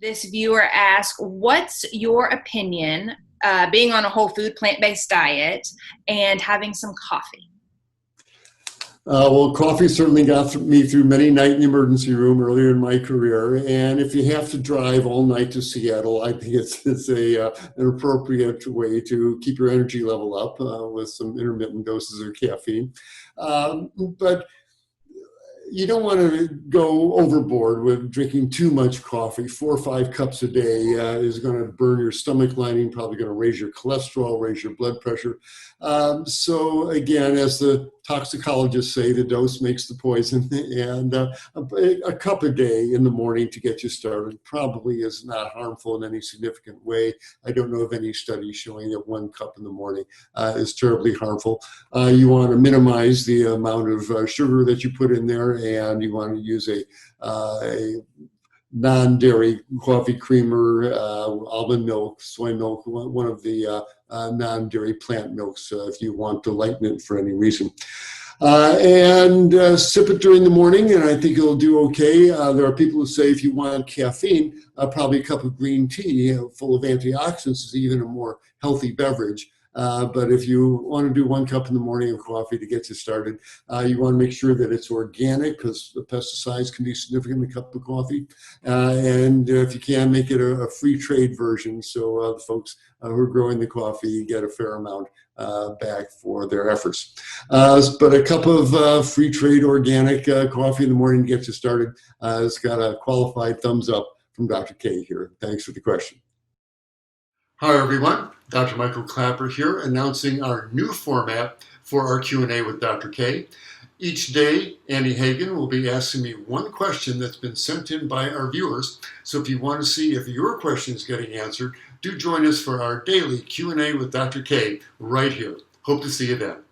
This viewer asked, what's your opinion being on a whole food plant-based diet and having some coffee? Well, coffee certainly got me through many nights in the emergency room earlier in my career. And if you have to drive all night to Seattle, I think an appropriate way to keep your energy level up with some intermittent doses of caffeine. But you don't want to go overboard with drinking too much coffee. 4 or 5 cups a day is going to burn your stomach lining, probably going to raise your cholesterol, raise your blood pressure. So again, as the toxicologists say, the dose makes the poison, and a cup a day in the morning to get you started probably is not harmful in any significant way. I don't know of any studies showing that 1 cup in the morning is terribly harmful. You want to minimize the amount of sugar that you put in there, and you want to use a non-dairy coffee creamer, almond milk, soy milk, one of the non-dairy plant milks if you want to lighten it for any reason. And sip it during the morning, and I think it'll do okay. There are people who say if you want caffeine, probably a cup of green tea full of antioxidants is even a more healthy beverage. But if you want to do 1 cup in the morning of coffee to get you started, you want to make sure that it's organic, because the pesticides can be significant in a cup of coffee. And if you can, make it a free trade version, so the folks who are growing the coffee get a fair amount back for their efforts. But a cup of free trade organic coffee in the morning to get you started has got a qualified thumbs up from Dr. K here. Thanks for the question. Hi everyone, Dr. Michael Klaper here, announcing our new format for our Q&A with Dr. K. Each day, Annie Hagen will be asking me one question that's been sent in by our viewers. So if you want to see if your question is getting answered, do join us for our daily Q&A with Dr. K right here. Hope to see you then.